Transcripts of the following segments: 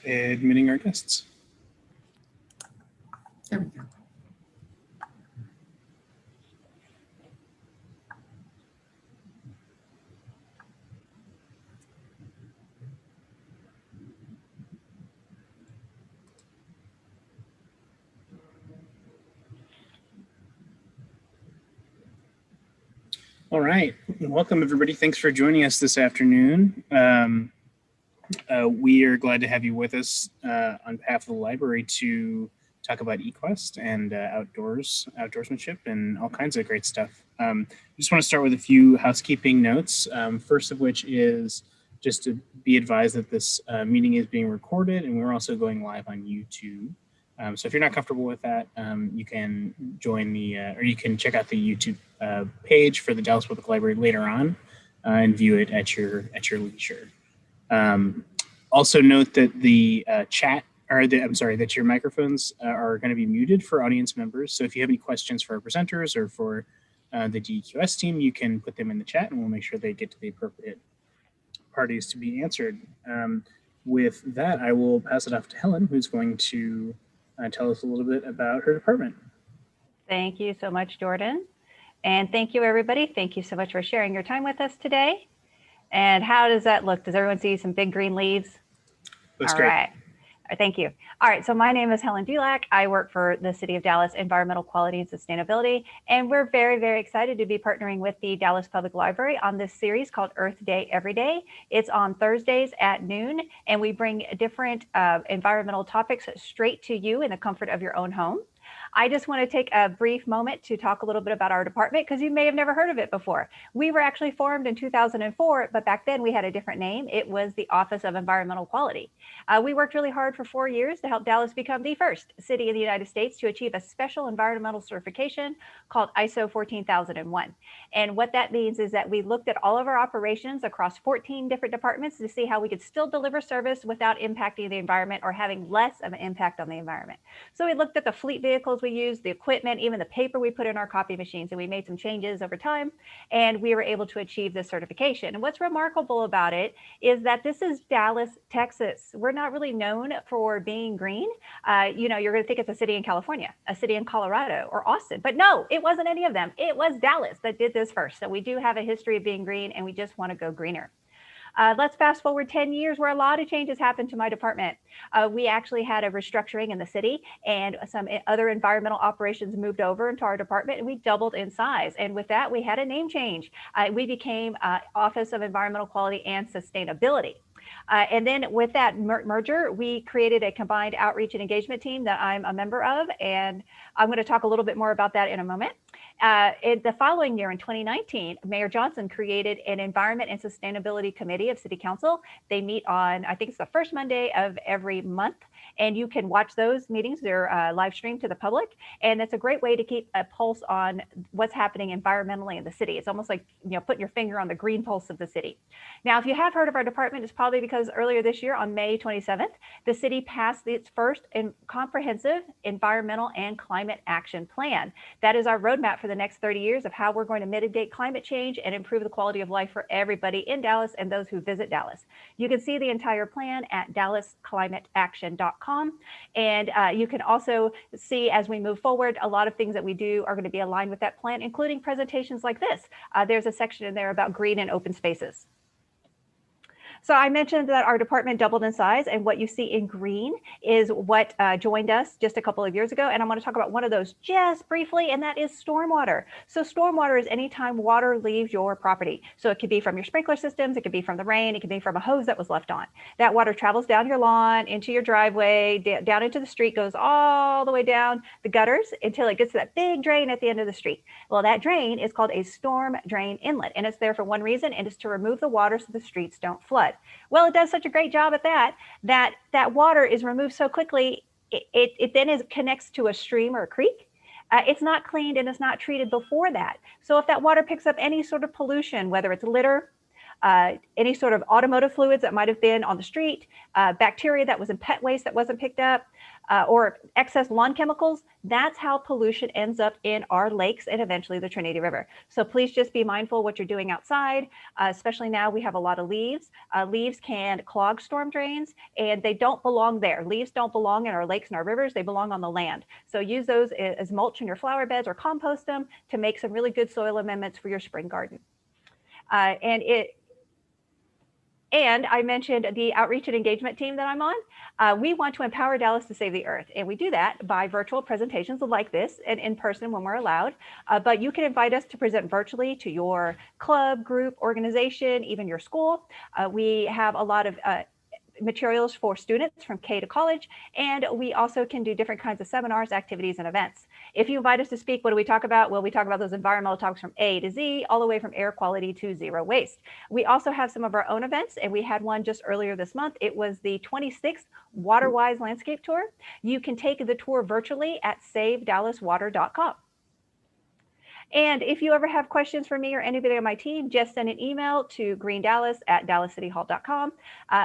admitting our guests. There we go. All right, welcome everybody. Thanks for joining us this afternoon. We are glad to have you with us on behalf of the library to talk about eQuest and outdoorsmanship and all kinds of great stuff. Just want to start with a few housekeeping notes. First of which is just to be advised that this meeting is being recorded and we're also going live on YouTube. So if you're not comfortable with that, you can join the, or you can check out the YouTube page for the Dallas Public Library later on and view it at your leisure. Also note that the chat, or that your microphones are going to be muted for audience members. So if you have any questions for our presenters or for the DEQS team, you can put them in the chat and we'll make sure they get to the appropriate parties to be answered. With that, I will pass it off to Helen, who's going to tell us a little bit about her department. Thank you so much, Jordan. And thank you, everybody. Thank you so much for sharing your time with us today. And how does that look? Does everyone see some big green leaves? Looks All great. right. Thank you. All right, so my name is Helen Dulac. I work for the City of Dallas Environmental Quality and Sustainability, and we're very, very excited to be partnering with the Dallas Public Library on this series called Earth Day Every Day. It's on Thursdays at noon, and we bring different environmental topics straight to you in the comfort of your own home. I just want to take a brief moment to talk a little bit about our department because you may have never heard of it before. We were actually formed in 2004, but back then we had a different name. It was the Office of Environmental Quality. We worked really hard for 4 years to help Dallas become the first city in the United States to achieve a special environmental certification called ISO 14001. And what that means is that we looked at all of our operations across 14 different departments to see how we could still deliver service without impacting the environment or having less of an impact on the environment. So we looked at the fleet vehicles we used, the equipment, even the paper we put in our copy machines, and we made some changes over time, and we were able to achieve this certification. And what's remarkable about it is that this is Dallas, Texas. We're not really known for being green. You know, you're going to think it's a city in California, a city in Colorado, or Austin, but no, it wasn't any of them. It was Dallas that did this first. So we do have a history of being green, and we just want to go greener. Let's fast forward 10 years where a lot of changes happened to my department. We actually had a restructuring in the city and some other environmental operations moved over into our department and we doubled in size. And with that, we had a name change. We became Office of Environmental Quality and Sustainability. And then with that merger, we created a combined outreach and engagement team that I'm a member of. And I'm going to talk a little bit more about that in a moment. In the following year, in 2019, Mayor Johnson created an Environment and Sustainability Committee of City Council. They meet on, I think it's the first Monday of every month. And you can watch those meetings. They're live streamed to the public. And it's a great way to keep a pulse on what's happening environmentally in the city. It's almost like, you know, putting your finger on the green pulse of the city. Now, if you have heard of our department, it's probably because earlier this year on May 27th, the city passed its first comprehensive environmental and climate action plan. That is our roadmap for the next 30 years of how we're going to mitigate climate change and improve the quality of life for everybody in Dallas and those who visit Dallas. You can see the entire plan at dallasclimateaction.com. And you can also see as we move forward, a lot of things that we do are going to be aligned with that plan, including presentations like this. There's a section in there about green and open spaces. So I mentioned that our department doubled in size, and what you see in green is what joined us just a couple of years ago. And I want to talk about one of those just briefly, and that is stormwater. So stormwater is anytime water leaves your property. So it could be from your sprinkler systems, it could be from the rain, it could be from a hose that was left on. That water travels down your lawn, into your driveway, down into the street, goes all the way down the gutters until it gets to that big drain at the end of the street. Well, that drain is called a storm drain inlet, and it's there for one reason, and it's to remove the water so the streets don't flood. Well, it does such a great job at that water is removed so quickly, it then connects to a stream or a creek. It's not cleaned and it's not treated before that. So if that water picks up any sort of pollution, whether it's litter, any sort of automotive fluids that might have been on the street, bacteria that was in pet waste that wasn't picked up, or excess lawn chemicals. That's how pollution ends up in our lakes and eventually the Trinity River. So please just be mindful what you're doing outside, especially now we have a lot of leaves. Leaves can clog storm drains, and they don't belong there. Leaves don't belong in our lakes and our rivers. They belong on the land. So use those as mulch in your flower beds or compost them to make some really good soil amendments for your spring garden. And I mentioned the outreach and engagement team that I'm on. We want to empower Dallas to save the earth. And we do that by virtual presentations like this and in person when we're allowed. But you can invite us to present virtually to your club, group, organization, even your school. We have a lot of materials for students from K to college. And we also can do different kinds of seminars, activities, and events. If you invite us to speak, what do we talk about? Well, we talk about those environmental topics from A to Z, all the way from air quality to zero waste. We also have some of our own events, and we had one just earlier this month. It was the 26th WaterWise Landscape Tour. You can take the tour virtually at savedallaswater.com. And if you ever have questions for me or anybody on my team, just send an email to greendallas@dallascityhall.com.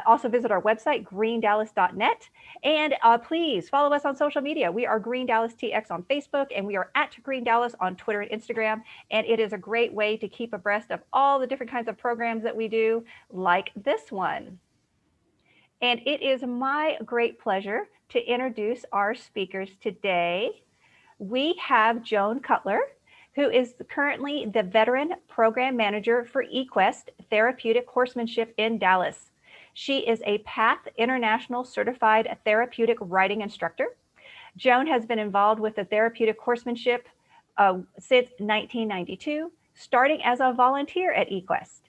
Also visit our website, greendallas.net. And please follow us on social media. We are Green Dallas TX on Facebook, and we are at Green Dallas on Twitter and Instagram. And it is a great way to keep abreast of all the different kinds of programs that we do, like this one. And it is my great pleasure to introduce our speakers today. We have Joan Cutler, who is currently the Veteran Program Manager for eQuest Therapeutic Horsemanship in Dallas. She is a PATH International Certified Therapeutic Riding Instructor. Joan has been involved with the therapeutic horsemanship since 1992, starting as a volunteer at eQuest.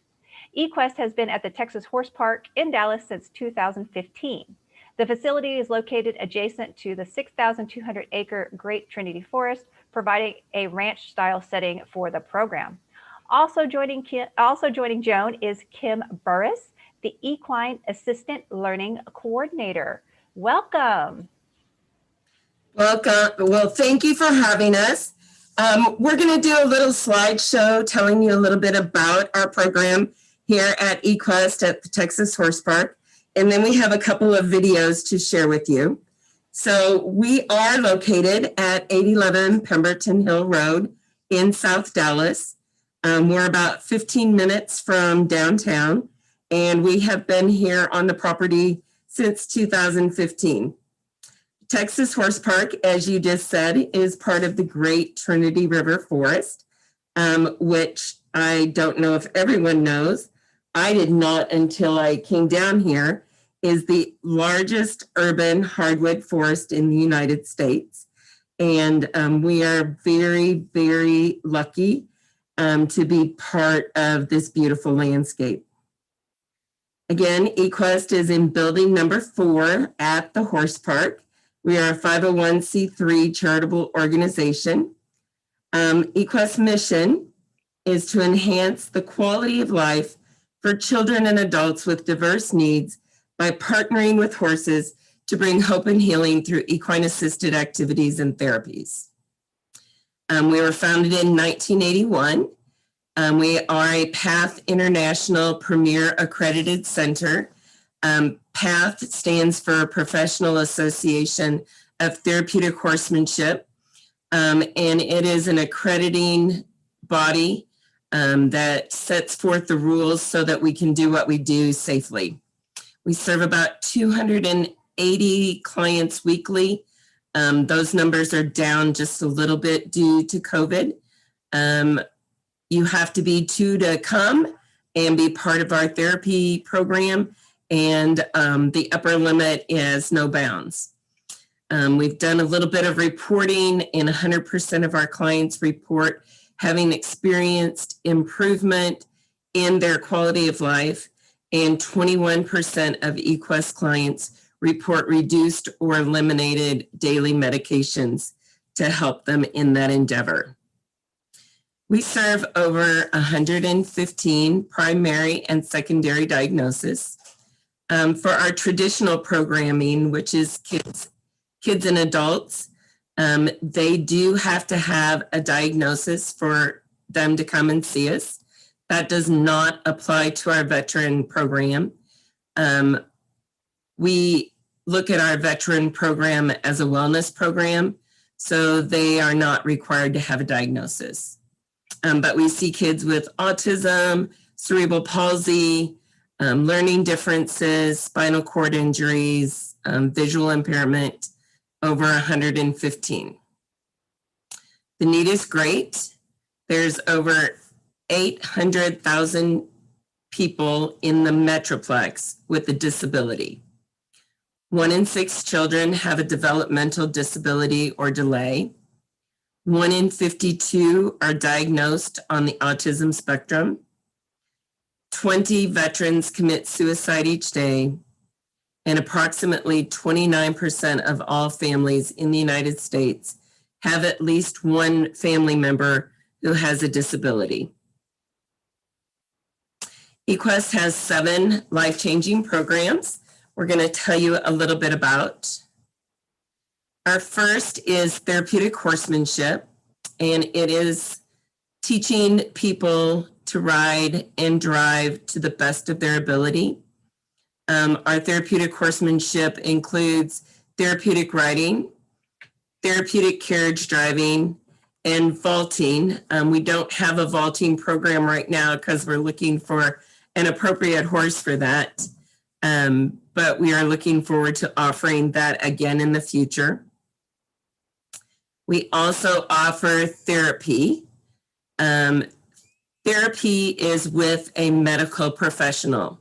eQuest has been at the Texas Horse Park in Dallas since 2015. The facility is located adjacent to the 6,200-acre Great Trinity Forest, providing a ranch-style setting for the program. Also joining Joan is Kim Burris, the Equine Assistant Learning Coordinator. Welcome. Welcome. Well, thank you for having us. We're going to do a little slideshow telling you a little bit about our program here at eQuest at the Texas Horse Park. And then we have a couple of videos to share with you. So we are located at 811 Pemberton Hill Road in South Dallas. We're about 15 minutes from downtown, and we have been here on the property since 2015. Texas Horse Park, as you just said, is part of the Great Trinity River Forest, which I don't know if everyone knows. I did not until I came down here. Is the largest urban hardwood forest in the United States. And we are very, very lucky to be part of this beautiful landscape. Again, eQuest is in building number 4 at the Horse Park. We are a 501c3 charitable organization. eQuest's mission is to enhance the quality of life for children and adults with diverse needs by partnering with horses to bring hope and healing through equine-assisted activities and therapies. We were founded in 1981. We are a PATH International Premier Accredited Center. PATH stands for Professional Association of Therapeutic Horsemanship, and it is an accrediting body that sets forth the rules so that we can do what we do safely. We serve about 280 clients weekly. Those numbers are down just a little bit due to COVID. You have to be 2 to come and be part of our therapy program, and the upper limit is no bounds. We've done a little bit of reporting, and 100% of our clients report having experienced improvement in their quality of life, and 21% of eQuest clients report reduced or eliminated daily medications to help them in that endeavor. We serve over 115 primary and secondary diagnoses. For our traditional programming, which is kids and adults, they do have to have a diagnosis for them to come and see us. That does not apply to our veteran program. We look at our veteran program as a wellness program, so they are not required to have a diagnosis. But we see kids with autism, cerebral palsy, learning differences, spinal cord injuries, visual impairment, over 115. The need is great. There's over 800,000 people in the Metroplex with a disability. 1 in 6 children have a developmental disability or delay. 1 in 52 are diagnosed on the autism spectrum. 20 veterans commit suicide each day, and approximately 29% of all families in the United States have at least one family member who has a disability. eQuest has 7 life-changing programs we're going to tell you a little bit about. Our first is therapeutic horsemanship, and it is teaching people to ride and drive to the best of their ability. Our therapeutic horsemanship includes therapeutic riding, therapeutic carriage driving, and vaulting. We don't have a vaulting program right now because we're looking for an appropriate horse for that. But we are looking forward to offering that again in the future. We also offer therapy. Therapy is with a medical professional,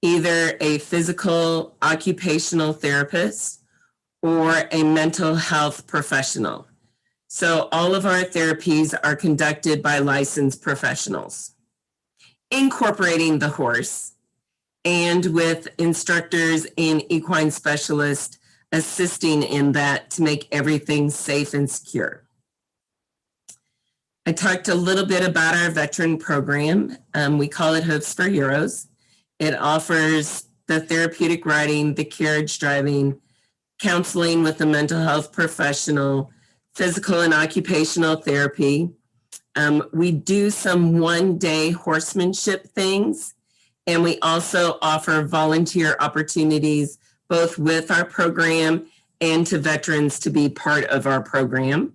either a physical occupational therapist or a mental health professional. So all of our therapies are conducted by licensed professionals, incorporating the horse and with instructors and equine specialists assisting in that to make everything safe and secure. I talked a little bit about our veteran program. We call it Hooves for Heroes. It offers the therapeutic riding, the carriage driving, counseling with a mental health professional, physical and occupational therapy. We do some one-day horsemanship things, and we also offer volunteer opportunities both with our program and to veterans to be part of our program.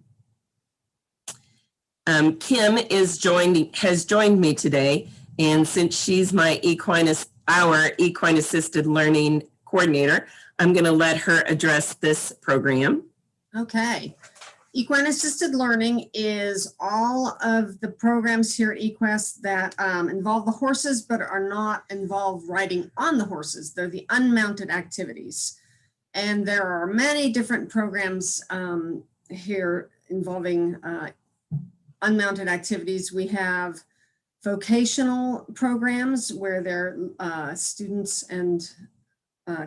Kim has joined me today, and since she's our equine assisted learning coordinator, I'm going to let her address this program. Okay. Equine assisted learning is all of the programs here at eQuest that involve the horses but are not involved riding on the horses. They're the unmounted activities. And there are many different programs here involving unmounted activities. We have vocational programs where their students and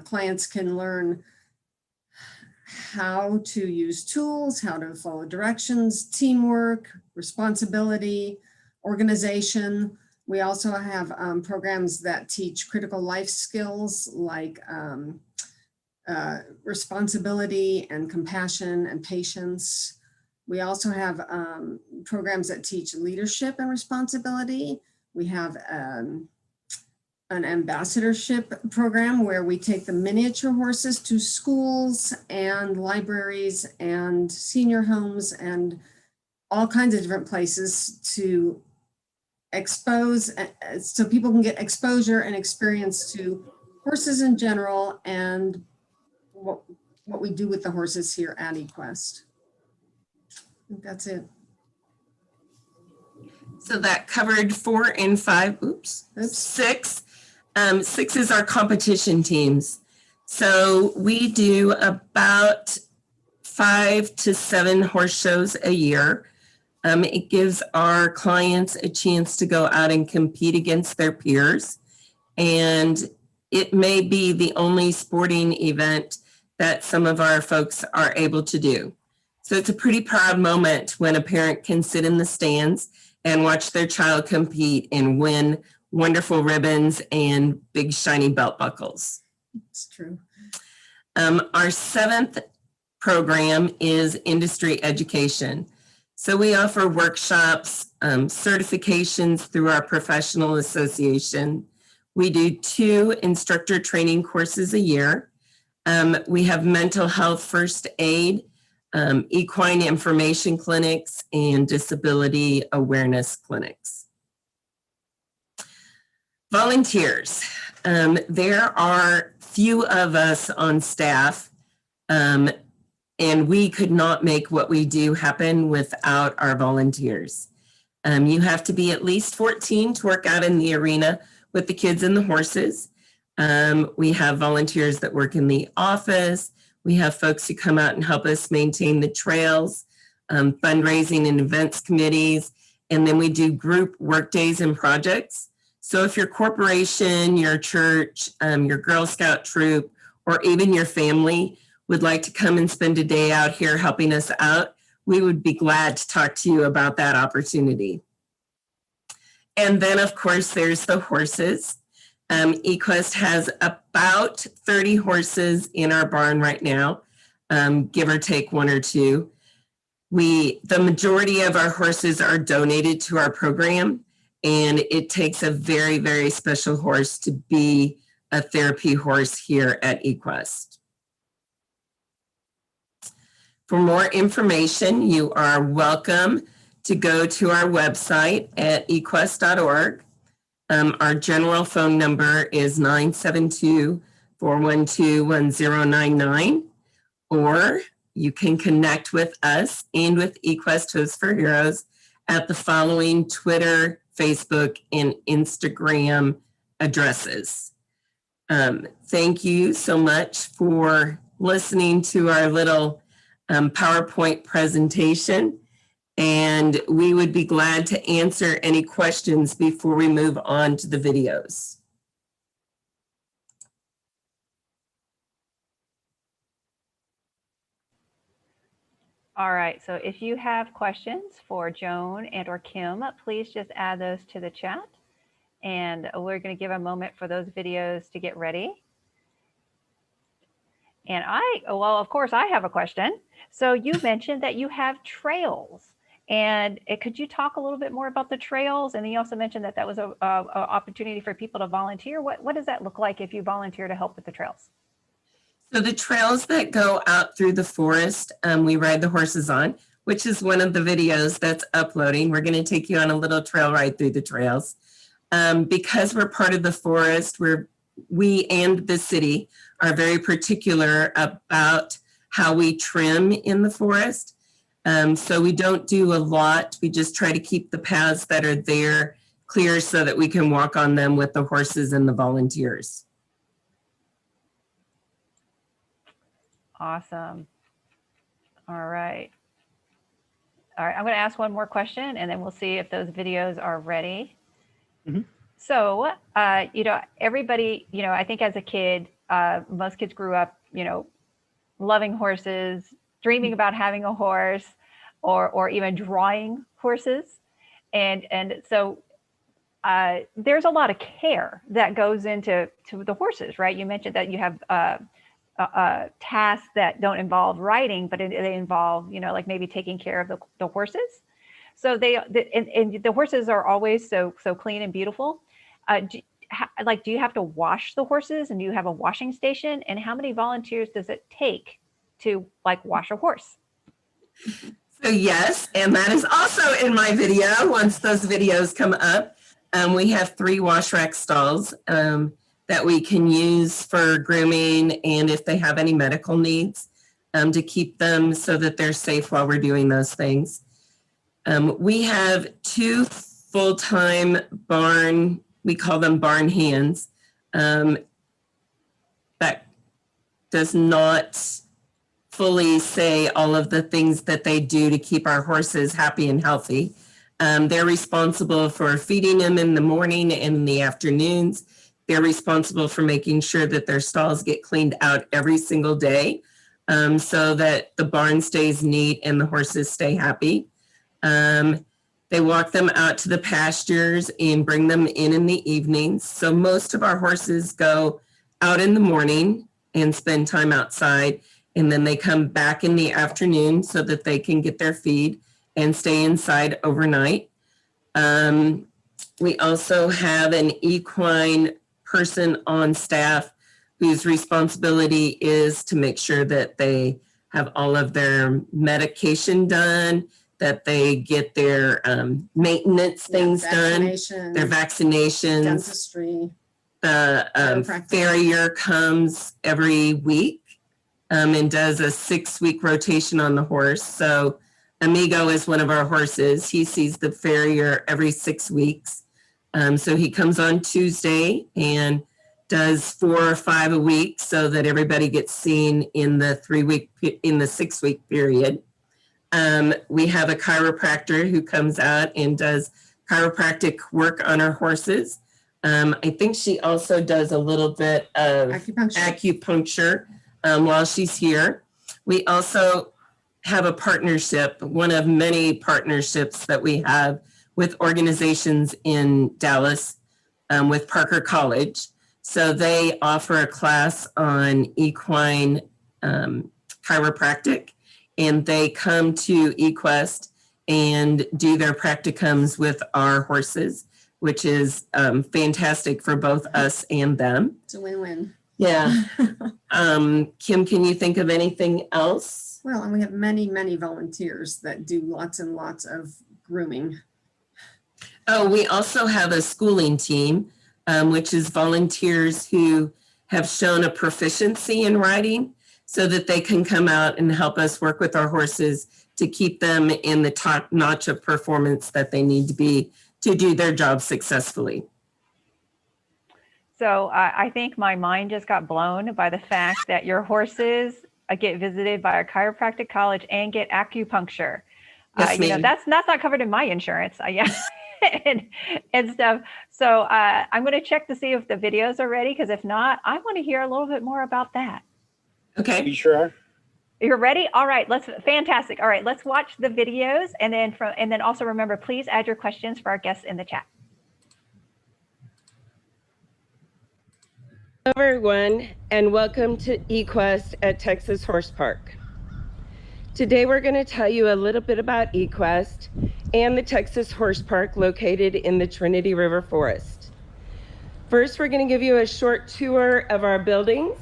clients can learn how to use tools, how to follow directions, teamwork, responsibility, organization. We also have programs that teach critical life skills like responsibility and compassion and patience. We also have programs that teach leadership and responsibility. We have an ambassadorship program where we take the miniature horses to schools and libraries and senior homes and all kinds of different places to expose, so people can get exposure and experience to horses in general and what we do with the horses here at eQuest. I think that's it. So that covered 4 and 5, six. 6 is our competition teams. So we do about 5 to 7 horse shows a year. It gives our clients a chance to go out and compete against their peers. And it may be the only sporting event that some of our folks are able to do. So it's a pretty proud moment when a parent can sit in the stands and watch their child compete and win wonderful ribbons and big shiny belt buckles. It's true. Our 7th program is industry education. So we offer workshops certifications through our professional association. We do 2 instructor training courses a year. We have mental health first aid, equine information clinics, and disability awareness clinics. Volunteers. There are few of us on staff, and we could not make what we do happen without our volunteers. You have to be at least 14 to work out in the arena with the kids and the horses. We have volunteers that work in the office. We have folks who come out and help us maintain the trails, fundraising and events committees, and then we do group work days and projects. So if your corporation, your church, your Girl Scout troop, or even your family would like to come and spend a day out here helping us out, we would be glad to talk to you about that opportunity. And then, of course, there's the horses. eQuest has about 30 horses in our barn right now, give or take 1 or 2. The majority of our horses are donated to our program, and it takes a very, very special horse to be a therapy horse here at eQuest. For more information, you are welcome to go to our website at equest.org. Our general phone number is 972-412-1099, or you can connect with us and with eQuest Hosts for Heroes at the following Twitter, Facebook, and Instagram addresses. Thank you so much for listening to our little PowerPoint presentation, and we would be glad to answer any questions before we move on to the videos. All right, so if you have questions for Joan and or Kim, please just add those to the chat. And we're going to give a moment for those videos to get ready. And well, of course, I have a question. So you mentioned that you have trails. And could you talk a little bit more about the trails? And then you also mentioned that that was an opportunity for people to volunteer. What does that look like if you volunteer to help with the trails? So the trails that go out through the forest, we ride the horses on, which is one of the videos that's uploading. We're going to take you on a little trail ride through the trails. Because we're part of the forest, we and the city are very particular about how we trim in the forest. So we don't do a lot. We just try to keep the paths that are there clear so that we can walk on them with the horses and the volunteers. Awesome. All right. All right, I'm going to ask one more question and then we'll see if those videos are ready. Mm-hmm. So, everybody, I think as a kid, most kids grew up, loving horses, dreaming about having a horse, or even drawing horses. And so there's a lot of care that goes into the horses, right? You mentioned that you have tasks that don't involve riding, but they involve, like maybe taking care of the horses. So the horses are always so clean and beautiful. Do you have to wash the horses, and do you have a washing station? And how many volunteers does it take to wash a horse? So yes, and that is also in my video. Once those videos come up, we have 3 wash rack stalls that we can use for grooming, and if they have any medical needs, to keep them so that they're safe while we're doing those things. We have 2 full-time barn, we call them barn hands, that does not fully say all of the things that they do to keep our horses happy and healthy. They're responsible for feeding them in the morning and in the afternoons. They're responsible for making sure that their stalls get cleaned out every single day, so that the barn stays neat and the horses stay happy. They walk them out to the pastures and bring them in the evenings. So most of our horses go out in the morning and spend time outside, and then they come back in the afternoon so that they can get their feed and stay inside overnight. We also have an equine person on staff whose responsibility is to make sure that they have all of their medication done, that they get their maintenance things done, Vaccination, their vaccinations. dentistry. The Chiropractic. farrier comes every week and does a 6-week rotation on the horse. So Amigo is one of our horses. He sees the farrier every 6 weeks. So he comes on Tuesday and does 4 or 5 a week so that everybody gets seen in the 6-week period. We have a chiropractor who comes out and does chiropractic work on our horses. I think she also does a little bit of acupuncture while she's here. We also have a partnership, one of many partnerships that we have with organizations in Dallas with Parker College. So they offer a class on equine chiropractic, and they come to eQuest and do their practicums with our horses, which is fantastic for both us and them. It's a win-win. Yeah. Kim, can you think of anything else? Well, and we have many, many volunteers that do lots and lots of grooming. Oh, we also have a schooling team, which is volunteers who have shown a proficiency in riding so that they can come out and help us work with our horses to keep them in the top notch of performance that they need to be to do their job successfully. So I think my mind just got blown by the fact that your horses get visited by a chiropractic college and get acupuncture. Yes, ma'am. That's not covered in my insurance. And stuff. So I'm going to check to see if the videos are ready, because if not, I want to hear a little bit more about that. Okay. You sure are? You're ready? All right, fantastic. All right, let's watch the videos, and then also remember, please add your questions for our guests in the chat. Hello everyone, and welcome to eQuest at Texas Horse Park. Today we're going to tell you a little bit about eQuest and the Texas Horse Park located in the Trinity River Forest. First, we're going to give you a short tour of our buildings,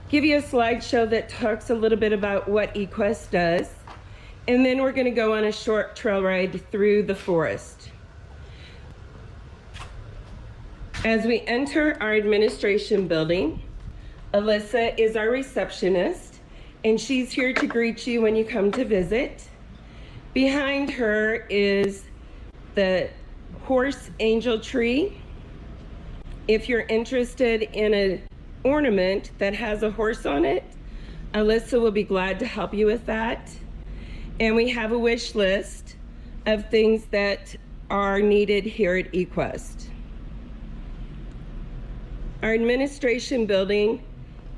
give you a slideshow that talks a little bit about what eQuest does, and then we're going to go on a short trail ride through the forest. As we enter our administration building, Alyssa is our receptionist, and she's here to greet you when you come to visit. Behind her is the horse angel tree. If you're interested in an ornament that has a horse on it, Alyssa will be glad to help you with that. And we have a wish list of things that are needed here at eQuest. Our administration building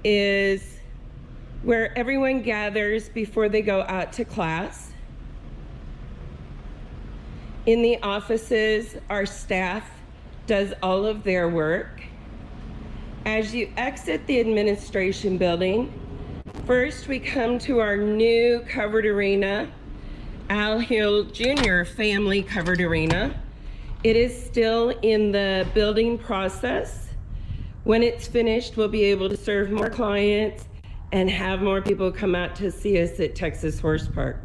is where everyone gathers before they go out to class. In the offices, our staff does all of their work. As you exit the administration building, first we come to our new covered arena, Al Hill Jr. family covered arena. It is still in the building process. When it's finished, we'll be able to serve more clients and have more people come out to see us at Texas Horse Park.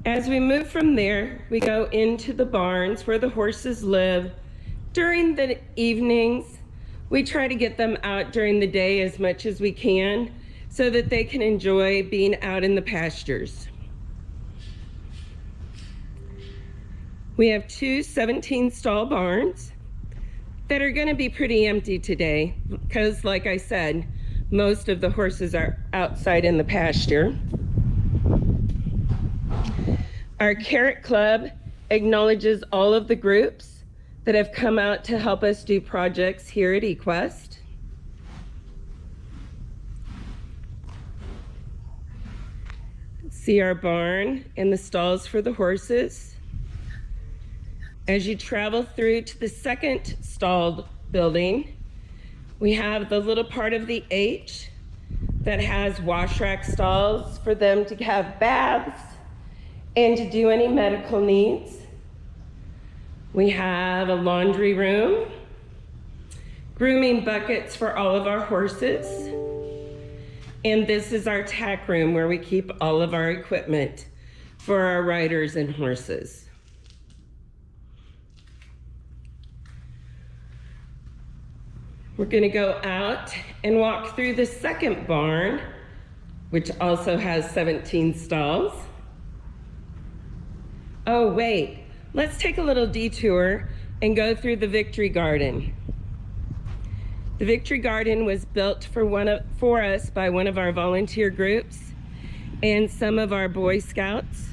As we move from there, we go into the barns where the horses live. During the evenings, we try to get them out during the day as much as we can so that they can enjoy being out in the pastures. We have two 17-stall barns that are going to be pretty empty today because, like I said, most of the horses are outside in the pasture. Our Carrot Club acknowledges all of the groups that have come out to help us do projects here at eQuest. See our barn and the stalls for the horses. As you travel through to the second stalled building, we have the little part of the H that has wash rack stalls for them to have baths and to do any medical needs. We have a laundry room, grooming buckets for all of our horses, and this is our tack room where we keep all of our equipment for our riders and horses. We're going to go out and walk through the second barn, which also has 17 stalls. Oh, wait, let's take a little detour and go through the Victory Garden. The Victory Garden was built for us by one of our volunteer groups and some of our Boy Scouts.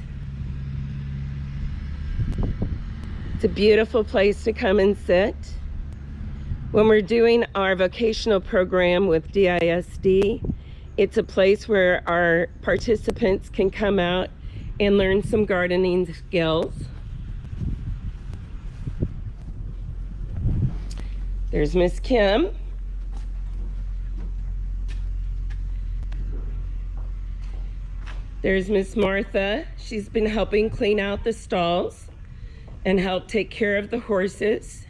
It's a beautiful place to come and sit. When we're doing our vocational program with DISD, it's a place where our participants can come out and learn some gardening skills. There's Miss Kim. There's Miss Martha. She's been helping clean out the stalls and help take care of the horses.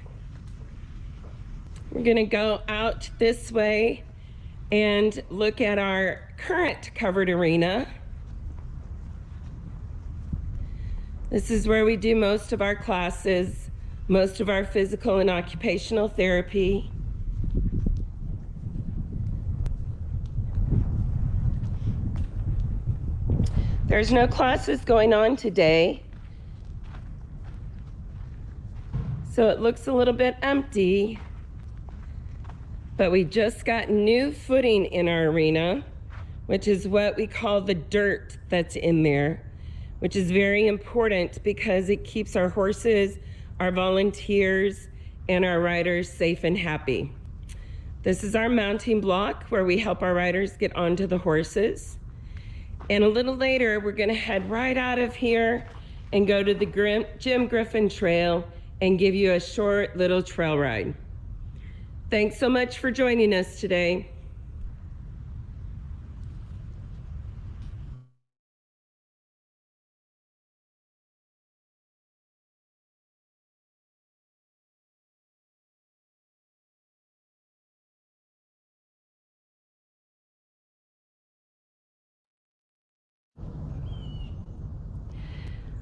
We're gonna go out this way and look at our current covered arena. This is where we do most of our classes, most of our physical and occupational therapy. There's no classes going on today, so it looks a little bit empty. But we just got new footing in our arena, which is what we call the dirt that's in there, which is very important because it keeps our horses, our volunteers, and our riders safe and happy. This is our mounting block where we help our riders get onto the horses. And a little later, we're gonna head right out of here and go to the Jim Griffin Trail and give you a short little trail ride. Thanks so much for joining us today.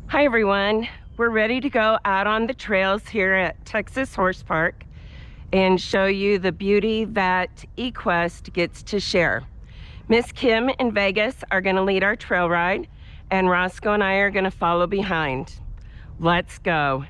Hi everyone, we're ready to go out on the trails here at Texas Horse Park and show you the beauty that eQuest gets to share. Miss Kim and Vegas are gonna lead our trail ride and Roscoe and I are gonna follow behind. Let's go.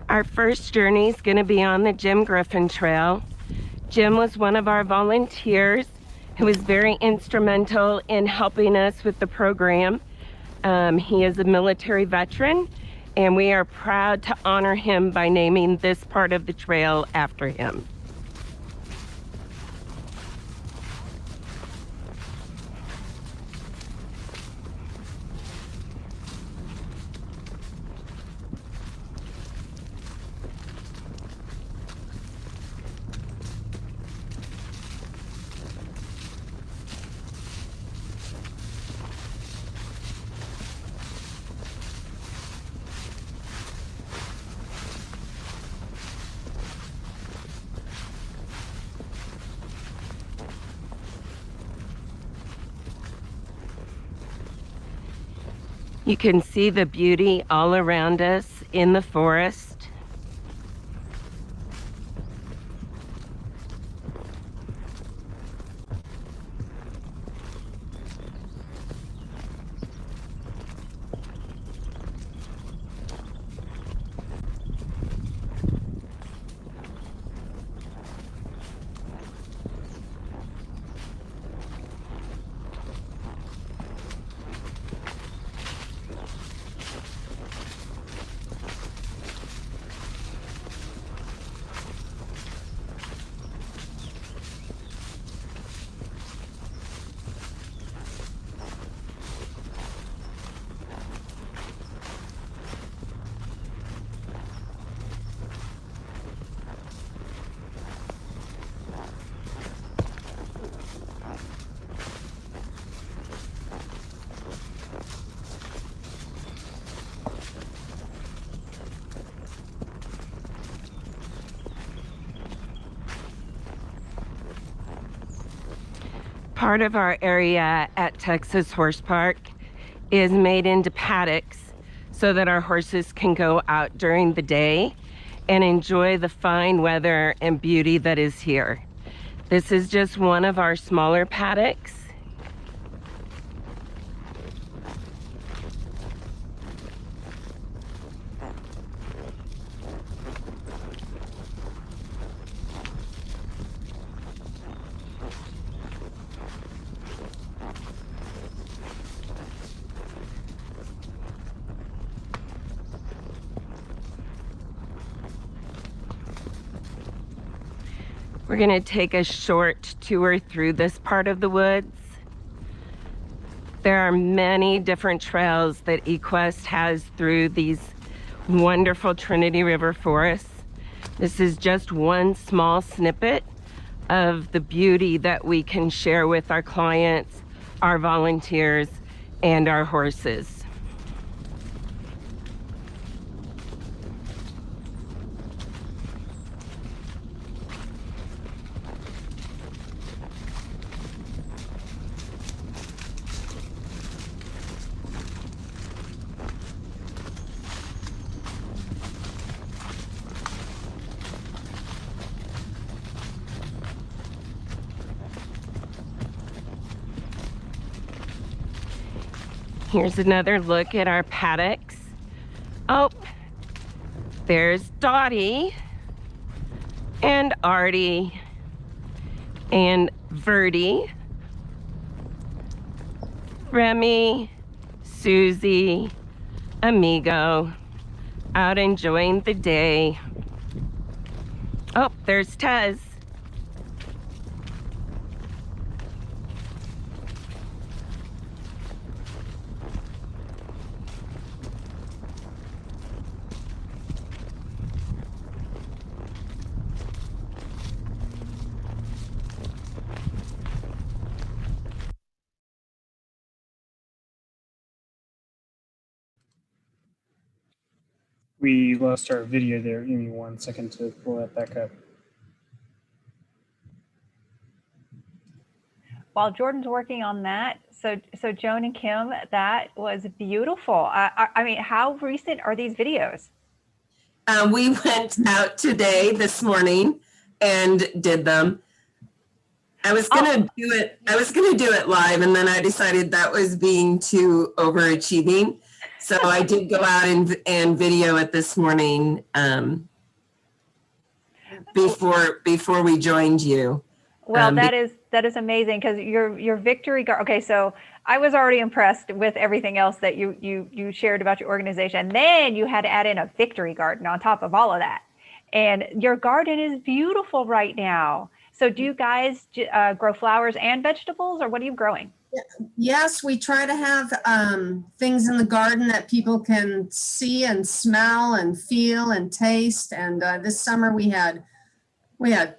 Our first journey is going to be on the Jim Griffin Trail. Jim was one of our volunteers who was very instrumental in helping us with the program. He is a military veteran, and we are proud to honor him by naming this part of the trail after him. You can see the beauty all around us in the forest. Part of our area at Texas Horse Park is made into paddocks so that our horses can go out during the day and enjoy the fine weather and beauty that is here. This is just one of our smaller paddocks. We're gonna take a short tour through this part of the woods. There are many different trails that eQuest has through these wonderful Trinity River forests. This is just one small snippet of the beauty that we can share with our clients, our volunteers, and our horses. Here's another look at our paddocks. Oh, there's Dottie and Artie and Verdi, Remy, Susie, Amigo, out enjoying the day. Oh, there's Tez. We lost our video there. Give me 1 second to pull that back up. While Jordan's working on that, so Joan and Kim, that was beautiful. I mean, how recent are these videos? We went out today, this morning, and did them. I was gonna do it. I was gonna do it live, and then I decided that was being too overachieving. So I did go out and video it this morning before we joined you. Well, that is amazing, because your victory guard. Okay, so I was already impressed with everything else that you shared about your organization. And then you had to add in a victory garden on top of all of that. And your garden is beautiful right now. So do you guys grow flowers and vegetables, or what are you growing? Yes, we try to have things in the garden that people can see and smell and feel and taste. And this summer we had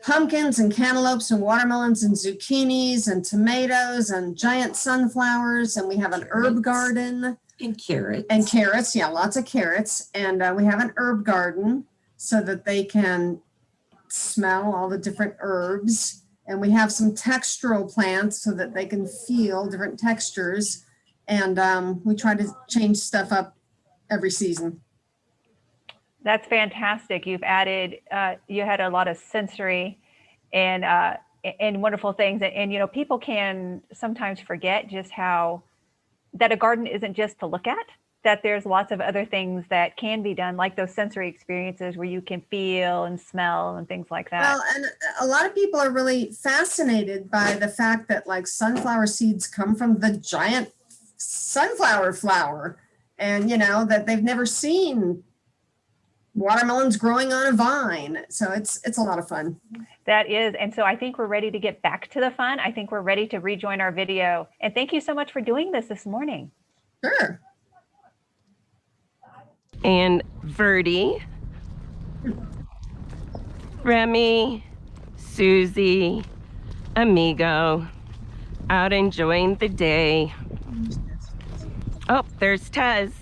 pumpkins and cantaloupes and watermelons and zucchinis and tomatoes and giant sunflowers. And we have an herb garden. And carrots. And carrots, yeah, lots of carrots. And we have an herb garden so that they can smell all the different herbs. And we have some textural plants so that they can feel different textures. And we try to change stuff up every season. That's fantastic. You've added, you had a lot of sensory and wonderful things. And, you know, people can sometimes forget just how that a garden isn't just to look at, that there's lots of other things that can be done, like those sensory experiences where you can feel and smell and things like that. Well, and a lot of people are really fascinated by the fact that like sunflower seeds come from the giant sunflower flower, and you know that they've never seen watermelons growing on a vine. So it's a lot of fun. That is. And so I think we're ready to get back to the fun. I think we're ready to rejoin our video. And thank you so much for doing this morning. Sure. And Verdi, Remy, Susie, Amigo, out enjoying the day. Oh, there's Tez.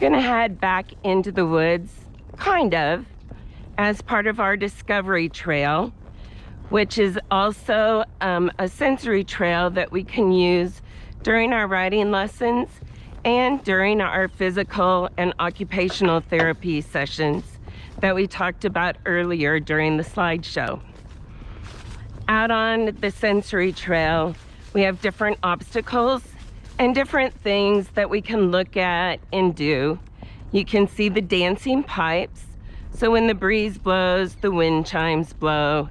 gonna head back into the woods, kind of, as part of our discovery trail, which is also a sensory trail that we can use during our riding lessons and during our physical and occupational therapy sessions that we talked about earlier during the slideshow. Out on the sensory trail, we have different obstacles and different things that we can look at and do. You can see the dancing pipes. So when the breeze blows, the wind chimes blow.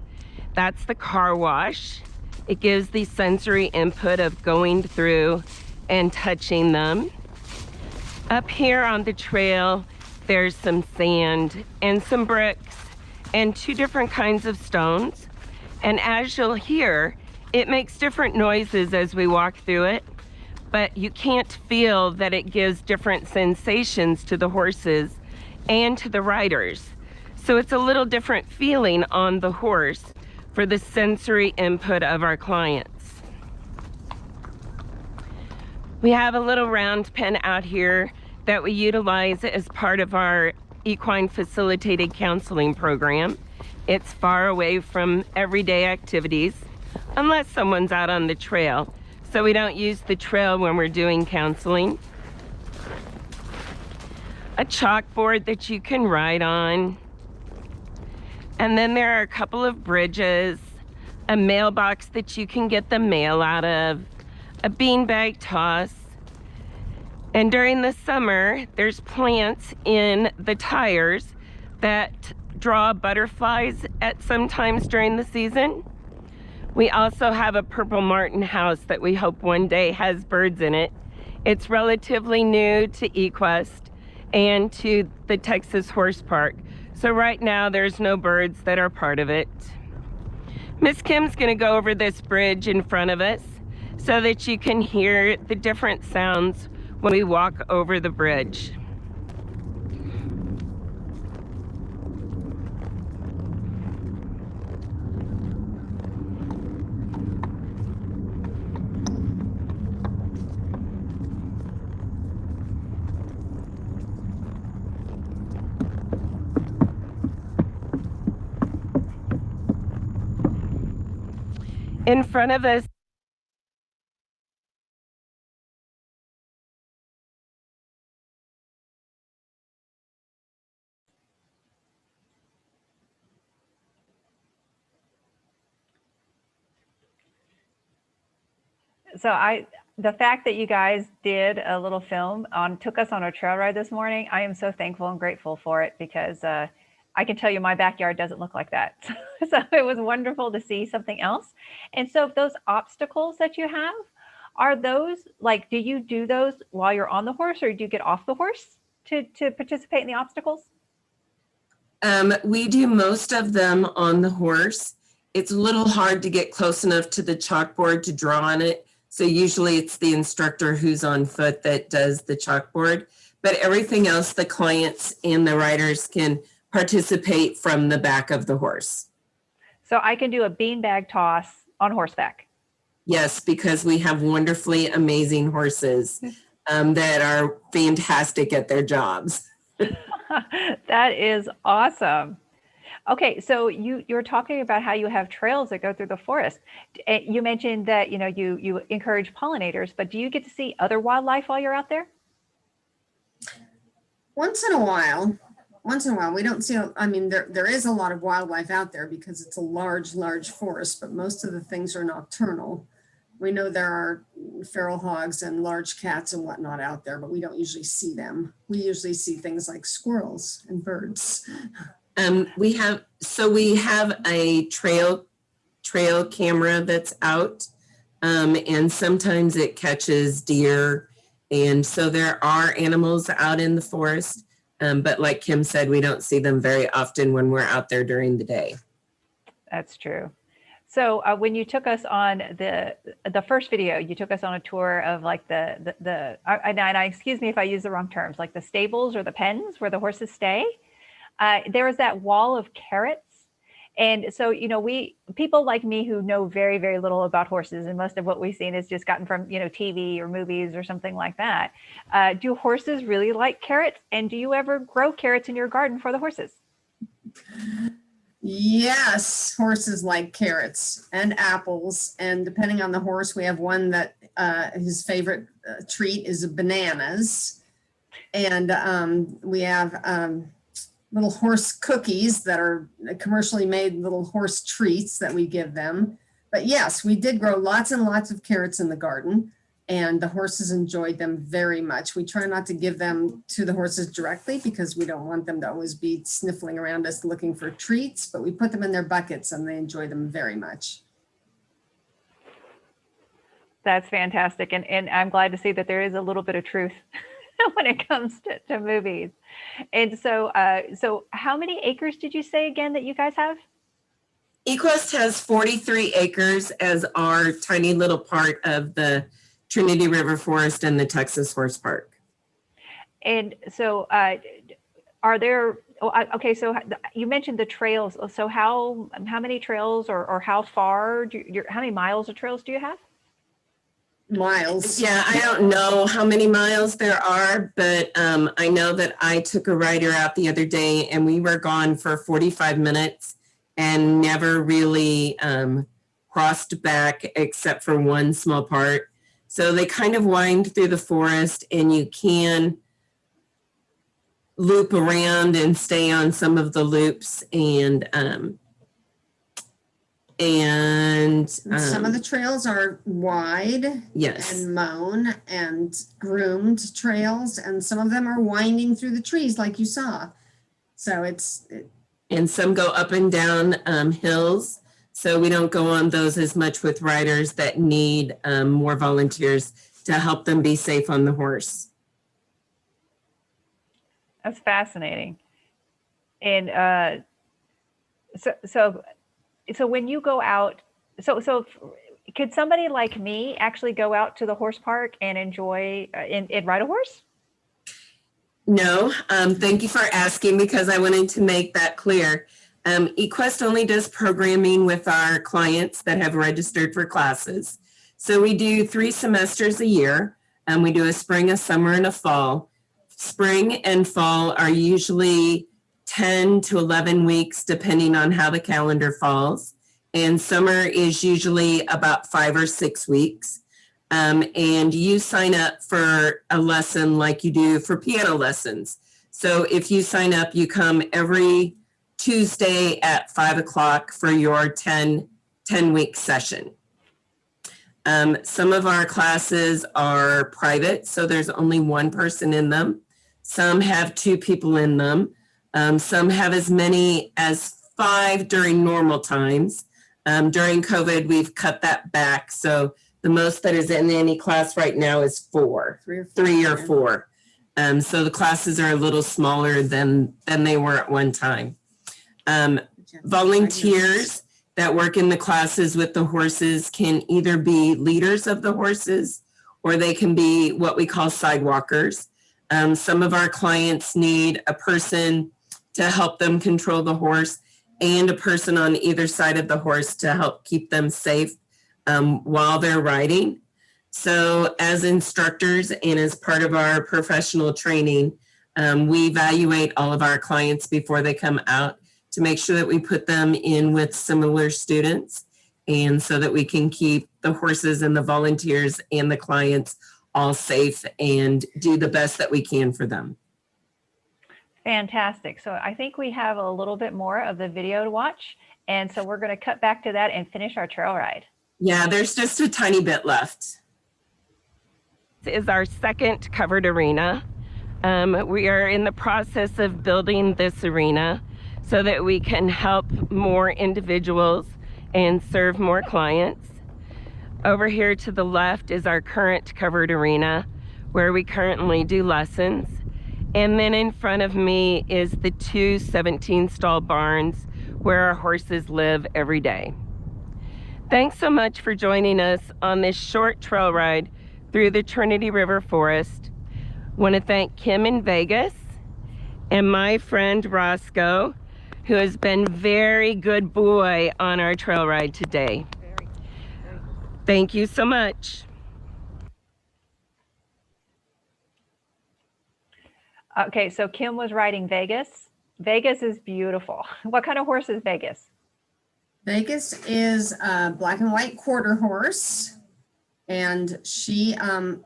That's the car wash. It gives the sensory input of going through and touching them. Up here on the trail, there's some sand and some bricks and 2 different kinds of stones. And as you'll hear, it makes different noises as we walk through it, but you can't feel that it gives different sensations to the horses and to the riders. So it's a little different feeling on the horse for the sensory input of our clients. We have a little round pen out here that we utilize as part of our equine facilitated counseling program. It's far away from everyday activities, unless someone's out on the trail. So we don't use the trail when we're doing counseling. A chalkboard that you can ride on. And then there are a couple of bridges, a mailbox that you can get the mail out of, a beanbag toss. And during the summer, there's plants in the tires that draw butterflies at sometimes during the season. We also have a purple martin house that we hope one day has birds in it. It's relatively new to eQuest and to the Texas Horse Park. So right now there's no birds that are part of it. Miss Kim's gonna go over this bridge in front of us so that you can hear the different sounds when we walk over the bridge. In front of us, the fact that you guys did a little film took us on a trail ride this morning, I am so thankful and grateful for it, because I can tell you my backyard doesn't look like that. So it was wonderful to see something else. And so those obstacles that you have, are those like, do you do those while you're on the horse, or do you get off the horse to participate in the obstacles? We do most of them on the horse. It's a little hard to get close enough to the chalkboard to draw on it. So usually it's the instructor who's on foot that does the chalkboard, but everything else, the clients and the riders can participate from the back of the horse. So I can do a beanbag toss on horseback. Yes, because we have wonderfully amazing horses that are fantastic at their jobs. That is awesome. Okay, so you're talking about how you have trails that go through the forest. You mentioned that you encourage pollinators, but do you get to see other wildlife while you're out there? Once in a while, we don't see, I mean, there is a lot of wildlife out there because it's a large forest, but most of the things are nocturnal. We know there are feral hogs and large cats and whatnot out there, but we don't usually see them. We usually see things like squirrels and birds. We have a trail camera that's out, and sometimes it catches deer. And so there are animals out in the forest. But like Kim said, we don't see them very often when we're out there during the day. That's true. So when you took us on the first video, you took us on a tour of like and excuse me if I use the wrong terms, like the stables or the pens where the horses stay. There was that wall of carrots. And so, people like me who know very, very little about horses, and most of what we've seen is just gotten from, TV or movies or something like that. Do horses really like carrots? And do you ever grow carrots in your garden for the horses? Yes, horses like carrots and apples. And depending on the horse, we have one that his favorite treat is bananas. And we have little horse cookies that are commercially made little horse treats that we give them. But yes, we did grow lots and lots of carrots in the garden, and the horses enjoyed them very much. We try not to give them to the horses directly because we don't want them to always be sniffling around us looking for treats, but we put them in their buckets and they enjoy them very much. That's fantastic. And I'm glad to see that there is a little bit of truth when it comes to movies. And so, so how many acres did you say again that you guys have? eQuest has 43 acres as our tiny little part of the Trinity River Forest and the Texas Horse Park. And so, are there? Okay, so you mentioned the trails. So how many trails or how far? How many miles of trails do you have? Miles. Yeah, I don't know how many miles there are, but I know that I took a rider out the other day and we were gone for 45 minutes and never really crossed back except for one small part. So they kind of wind through the forest and you can loop around and stay on some of the loops and some of the trails are wide yes, and mown and groomed trails, and some of them are winding through the trees like you saw. So and some go up and down hills. So we don't go on those as much with riders that need more volunteers to help them be safe on the horse. That's fascinating. And so when you go out, so could somebody like me actually go out to the horse park and enjoy and ride a horse? No, thank you for asking because I wanted to make that clear. eQuest only does programming with our clients that have registered for classes. So we do 3 semesters a year, and we do a spring, a summer, and a fall. Spring and fall are usually 10 to 11 weeks, depending on how the calendar falls. And summer is usually about 5 or 6 weeks. And you sign up for a lesson like you do for piano lessons. So if you sign up, you come every Tuesday at 5 o'clock for your 10-week session. Some of our classes are private, so there's only one person in them. Some have 2 people in them. Some have as many as 5 during normal times. During COVID, we've cut that back. So the most that is in any class right now is 4, 3 or 4. So the classes are a little smaller than they were at one time. Volunteers that work in the classes with the horses can either be leaders of the horses or they can be what we call sidewalkers. Some of our clients need a person to help them control the horse and a person on either side of the horse to help keep them safe while they're riding. So as instructors and as part of our professional training, we evaluate all of our clients before they come out to make sure that we put them in with similar students and so that we can keep the horses and the volunteers and the clients all safe and do the best that we can for them. Fantastic. So I think we have a little bit more of the video to watch. And so we're going to cut back to that and finish our trail ride. Yeah, there's just a tiny bit left. This is our second covered arena. We are in the process of building this arena so that we can help more individuals and serve more clients. Over here to the left is our current covered arena where we currently do lessons. And then in front of me is the 2 17-stall barns where our horses live every day. Thanks so much for joining us on this short trail ride through the Trinity River Forest. I want to thank Kim in Vegas and my friend Roscoe, who has been very good boy on our trail ride today. Thank you so much. Okay, so Kim was riding Vegas. Vegas is beautiful. What kind of horse is Vegas? Vegas is a black and white quarter horse. And she,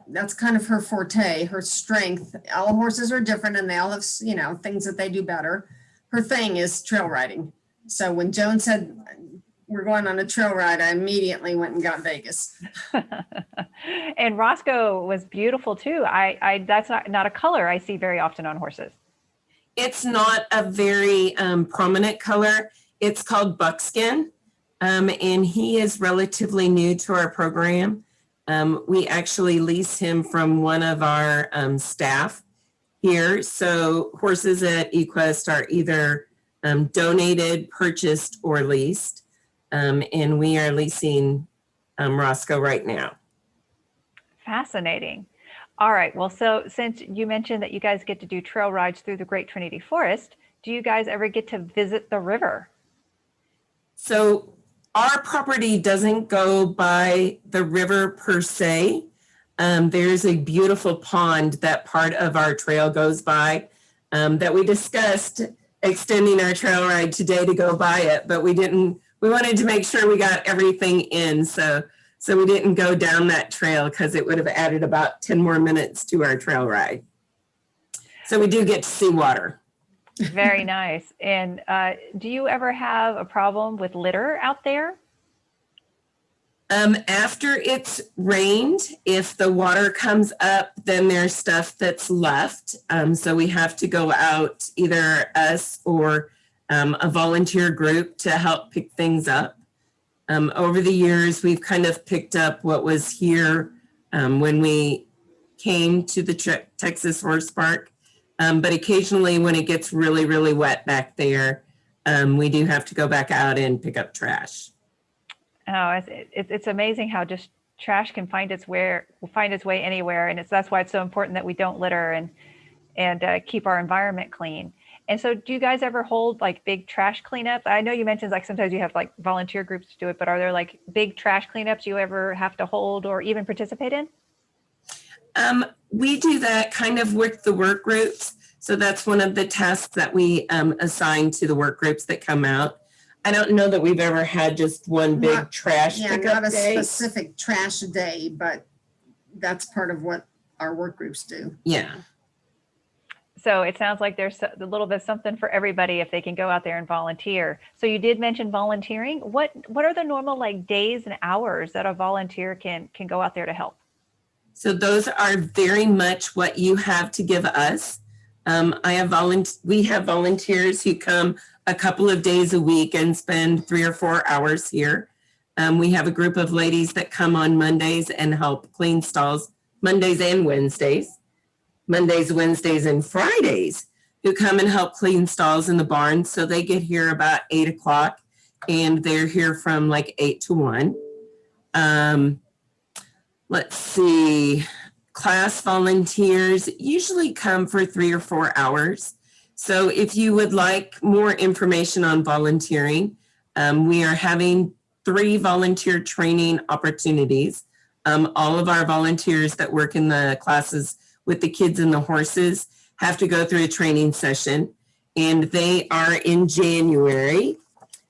that's kind of her forte, her strength. All horses are different and they all have, you know, things that they do better. Her thing is trail riding. So when Joan said, we're going on a trail ride, I immediately went and got Vegas. And Roscoe was beautiful too. That's not a color I see very often on horses. It's not a very prominent color. It's called buckskin, and he is relatively new to our program. We actually lease him from one of our staff here. So horses at eQuest are either donated, purchased, or leased. And we are leasing Roscoe right now. Fascinating. All right. Well, so since you mentioned that you guys get to do trail rides through the Great Trinity Forest, do you guys ever get to visit the river? So our property doesn't go by the river per se. There's a beautiful pond that part of our trail goes by that we discussed extending our trail ride today to go by it, but we didn't. We wanted to make sure we got everything in. So we didn't go down that trail because it would have added about 10 more minutes to our trail ride. So we do get to see water. Very nice. And do you ever have a problem with litter out there? After it's rained, if the water comes up, then there's stuff that's left. So we have to go out, either us or a volunteer group to help pick things up. Over the years, we've kind of picked up what was here when we came to the Texas Horse Park. But occasionally when it gets really, really wet back there, we do have to go back out and pick up trash. Oh, it's amazing how just trash can find its way anywhere. And that's why it's so important that we don't litter and keep our environment clean. And so do you guys ever hold like big trash cleanups? I know you mentioned like sometimes you have like volunteer groups to do it, but are there like big trash cleanups you ever have to hold or even participate in? We do that kind of with the work groups. So that's one of the tasks that we assign to the work groups that come out. I don't know that we've ever had just one big trash pickup not a day. specific trash day, but that's part of what our work groups do. Yeah. So it sounds like there's a little bit something for everybody if they can go out there and volunteer. So you did mention volunteering. What are the normal like days and hours that a volunteer can go out there to help? So those are very much what you have to give us. We have volunteers who come a couple of days a week and spend 3 or 4 hours here. We have a group of ladies that come on Mondays and help clean stalls, Mondays and Wednesdays. Mondays, Wednesdays, and Fridays, who come and help clean stalls in the barn. So they get here about 8 o'clock and they're here from like 8 to 1. Let's see, class volunteers usually come for 3 or 4 hours. So if you would like more information on volunteering, we are having 3 volunteer training opportunities. All of our volunteers that work in the classes with the kids and the horses have to go through a training session, and they are in January.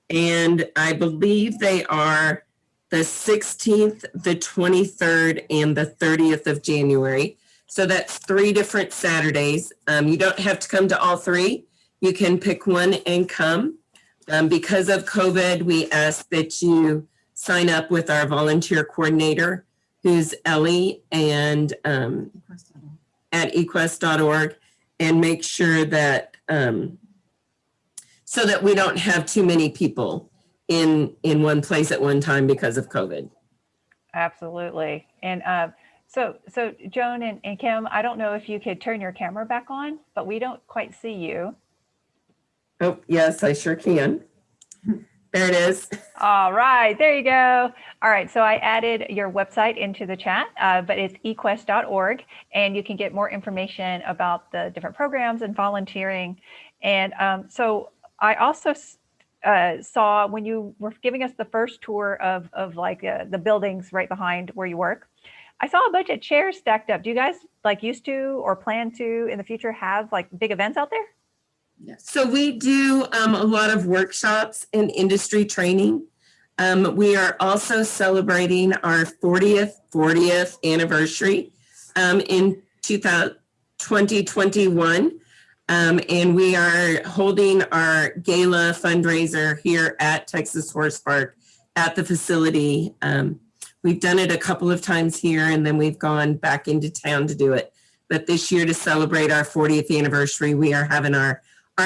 And I believe they are the 16th, the 23rd, and the 30th of January. So that's 3 different Saturdays. You don't have to come to all 3. You can pick one and come. Because of COVID, we ask that you sign up with our volunteer coordinator, who's Ellie, and at equest.org, and make sure that so that we don't have too many people in one place at one time because of COVID. Absolutely. And so Joan and Kim, I don't know if you could turn your camera back on, but we don't quite see you. Oh, yes, I sure can. There it is. All right, there you go. All right, so I added your website into the chat, but it's equest.org, and you can get more information about the different programs and volunteering. And so I also saw when you were giving us the first tour of like the buildings right behind where you work, I saw a bunch of chairs stacked up. Do you guys like used to or plan to in the future have like big events out there? Yes. So we do a lot of workshops and industry training. We are also celebrating our 40th anniversary in 2021. And we are holding our gala fundraiser here at Texas Horse Park at the facility. We've done it a couple of times here, and then we've gone back into town to do it. But this year, to celebrate our 40th anniversary, we are having our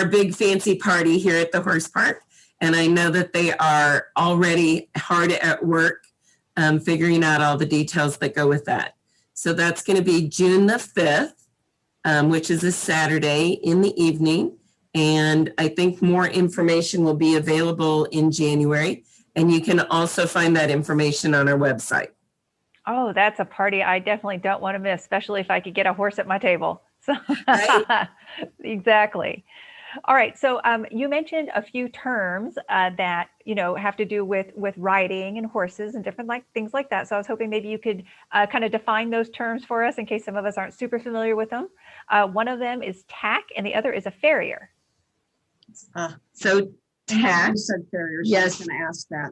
big fancy party here at the horse park. And I know that they are already hard at work figuring out all the details that go with that. So that's going to be June the 5th, which is a Saturday in the evening. And I think more information will be available in January. And you can also find that information on our website. Oh, that's a party I definitely don't want to miss, especially if I could get a horse at my table. So Right. exactly. All right. So you mentioned a few terms that, have to do with riding and horses and different things like that. So I was hoping maybe you could kind of define those terms for us in case some of us aren't super familiar with them. One of them is tack and the other is a farrier. So tack. You said farriers. Yes. I was going to ask that.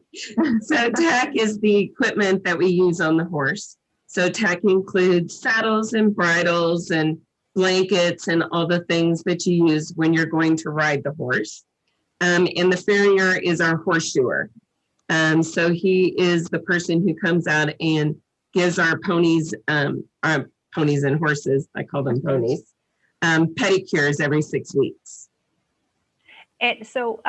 So tack is the equipment that we use on the horse. So tack includes saddles and bridles and blankets and all the things that you use when you're going to ride the horse. And the farrier is our horseshoer. So he is the person who comes out and gives our ponies and horses, I call them ponies, pedicures every 6 weeks. And so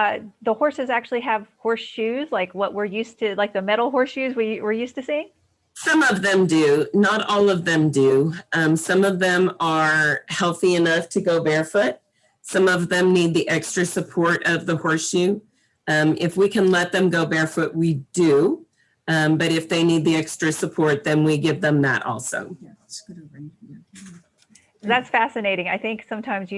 the horses actually have horseshoes, like what we're used to, like the metal horseshoes we're used to seeing? Some of them do, not all of them do. Some of them are healthy enough to go barefoot. Some of them need the extra support of the horseshoe. If we can let them go barefoot, we do. But if they need the extra support, then we give them that also. Yeah, it's good arrangement. That's fascinating. I think sometimes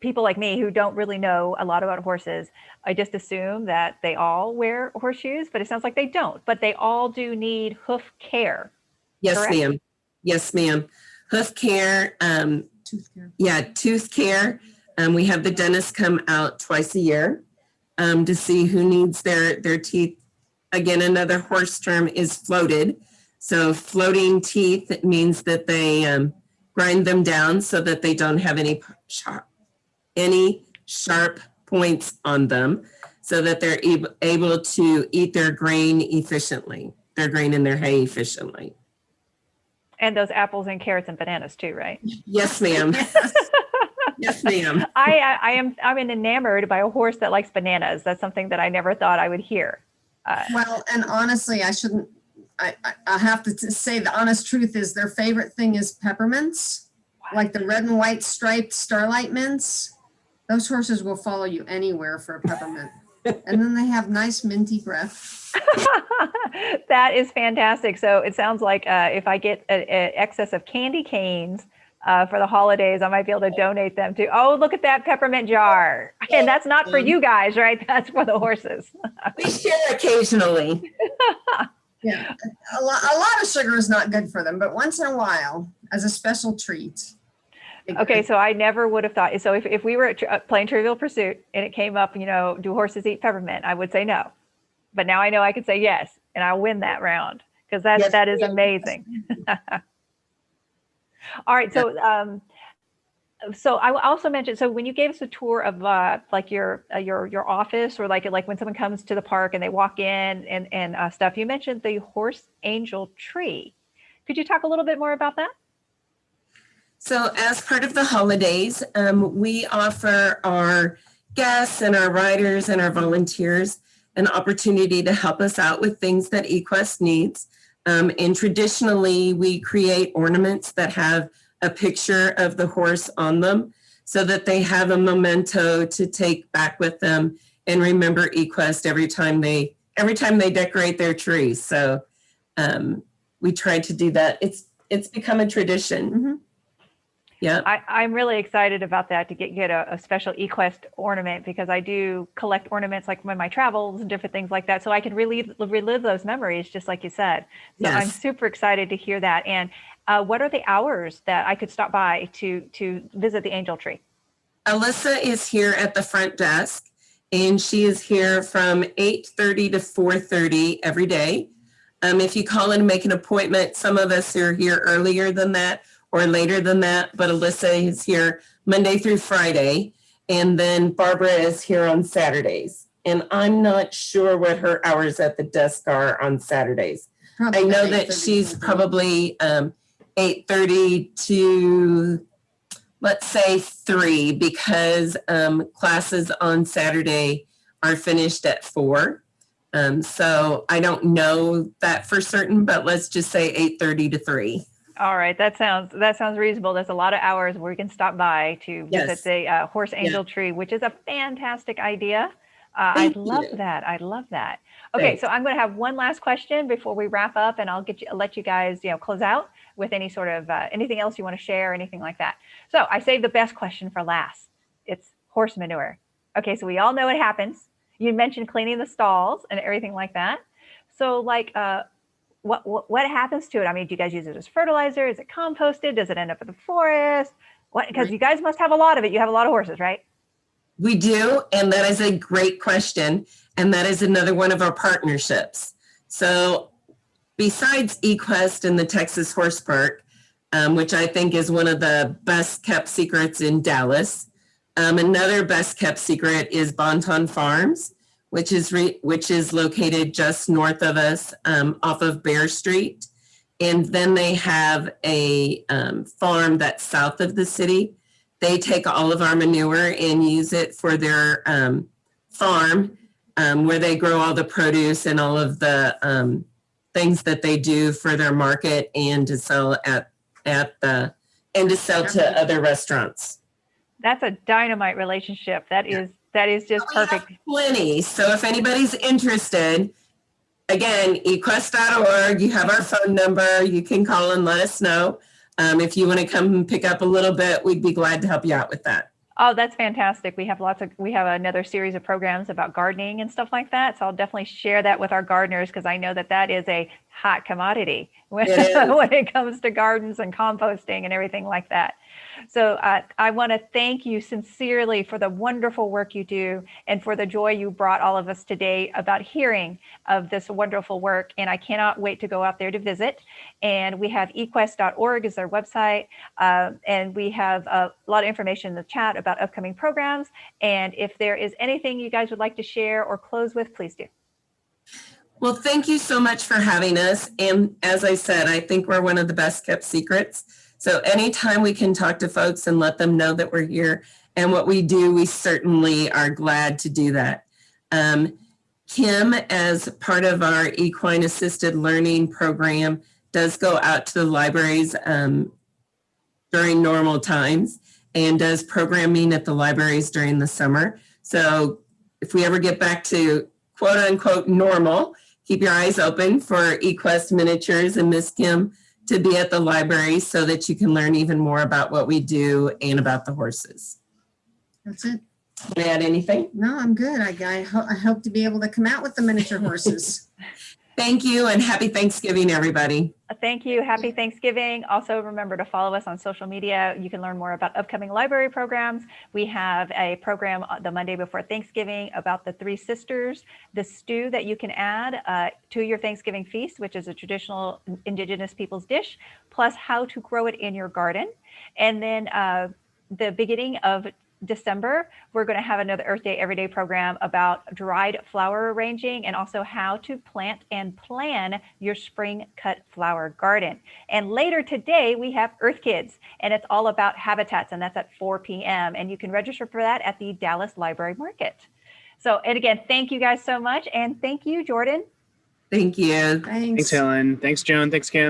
people like me who don't really know a lot about horses, I just assume that they all wear horseshoes, but it sounds like they don't. But they all do need hoof care. Yes, Correct? ma'am. Yes, ma'am. Hoof care. Tooth care. Yeah, tooth care. We have the dentist come out twice a year to see who needs their teeth. Again, another horse term is floated. So floating teeth means that they grind them down so that they don't have any sharp points on them, so that they're able to eat their grain efficiently, their grain and their hay efficiently. And those apples and carrots and bananas too, right? Yes, ma'am. Yes, ma'am. I'm enamored by a horse that likes bananas. That's something that I never thought I would hear. Well, and honestly, I have to say the honest truth is their favorite thing is peppermints, like the red and white striped Starlight mints. Those horses will follow you anywhere for a peppermint. And then they have nice minty breath. That is fantastic. So it sounds like if I get an excess of candy canes for the holidays, I might be able to donate them to, oh, look at that peppermint jar. And that's not for you guys, right? That's for the horses. We share occasionally. Yeah, a lot of sugar is not good for them, but once in a while, as a special treat. Okay, so I never would have thought, so if we were playing Trivial Pursuit and it came up, do horses eat peppermint? I would say no. But now I know I could say yes, and I'll win that round because that is amazing. All right, so I also mentioned, so when you gave us a tour of like your office, or like when someone comes to the park and they walk in and stuff, you mentioned the Horse Angel Tree. Could you talk a little bit more about that? So as part of the holidays, we offer our guests and our riders and our volunteers an opportunity to help us out with things that eQuest needs. And traditionally, we create ornaments that have a picture of the horse on them so that they have a memento to take back with them and remember eQuest every time they decorate their tree. So we try to do that. It's become a tradition. Mm-hmm. Yeah. I'm really excited about that to get a special eQuest ornament because I do collect ornaments like when my travels and different things like that. So I can relive those memories, just like you said. So I'm Yes. super excited to hear that. And what are the hours that I could stop by to visit the Angel Tree? Alyssa is here at the front desk, and she is here from 8:30 to 4:30 every day. If you call and make an appointment, some of us are here earlier than that or later than that, but Alyssa is here Monday through Friday, and then Barbara is here on Saturdays. And I'm not sure what her hours at the desk are on Saturdays. I know that she's probably 8:30 to, let's say, 3, because classes on Saturday are finished at 4. So I don't know that for certain, but let's just say 8:30 to 3. All right, that sounds reasonable. There's a lot of hours where you can stop by to visit the Horse Angel Tree, which is a fantastic idea. I'd love that. I'd love that. Okay, so I'm going to have one last question before we wrap up, and I'll let you guys close out with any sort of anything else you want to share, anything like that. So I saved the best question for last. It's horse manure. Okay, so we all know it happens. You mentioned cleaning the stalls and everything like that. So like, what happens to it? I mean, do you guys use it as fertilizer? Is it composted? Does it end up in the forest? What? Because you guys must have a lot of it. You have a lot of horses, right? We do, and that is a great question. And that is another one of our partnerships. So besides eQuest and the Texas Horse Park, which I think is one of the best kept secrets in Dallas, another best kept secret is Bonton Farms, which is located just north of us, off of Bear Street. And then they have a farm that's south of the city. They take all of our manure and use it for their farm, where they grow all the produce and all of the things that they do for their market and to sell to other restaurants. That's a dynamite relationship. That is just perfect. Plenty. So if anybody's interested, again, equest.org, you have our phone number. You can call and let us know. If you want to come and pick up a little bit, we'd be glad to help you out with that. Oh, that's fantastic. We have another series of programs about gardening and stuff like that. So I'll definitely share that with our gardeners because I know that is a hot commodity when it comes to gardens and composting and everything like that. So I want to thank you sincerely for the wonderful work you do and for the joy you brought all of us today about hearing of this wonderful work. And I cannot wait to go out there to visit. And we have equest.org is their website. And we have a lot of information in the chat about upcoming programs. And if there is anything you guys would like to share or close with, please do. Well, thank you so much for having us. And as I said, I think we're one of the best kept secrets. So anytime we can talk to folks and let them know that we're here and what we do, we certainly are glad to do that. Kim, as part of our equine assisted learning program, does go out to the libraries during normal times and does programming at the libraries during the summer. So if we ever get back to quote unquote normal, keep your eyes open for eQuest Miniatures and Miss Kim to be at the library so that you can learn even more about what we do and about the horses. That's it. Want to add anything? No, I'm good. I hope to be able to come out with the miniature horses. Thank you and happy Thanksgiving, everybody. Thank you. Happy Thanksgiving. Also, remember to follow us on social media. You can learn more about upcoming library programs. We have a program the Monday before Thanksgiving about the Three Sisters, the stew that you can add to your Thanksgiving feast, which is a traditional Indigenous people's dish, plus how to grow it in your garden. And then the beginning of December, we're going to have another Earth Day Everyday program about dried flower arranging and also how to plant and plan your spring cut flower garden. And later today, we have Earth Kids, and it's all about habitats, and that's at 4 p.m. And you can register for that at the Dallas Library Market. So, and again, thank you guys so much. And thank you, Jordan. Thank you. Thanks. Thanks, Helen. Thanks, Joan. Thanks, Kim.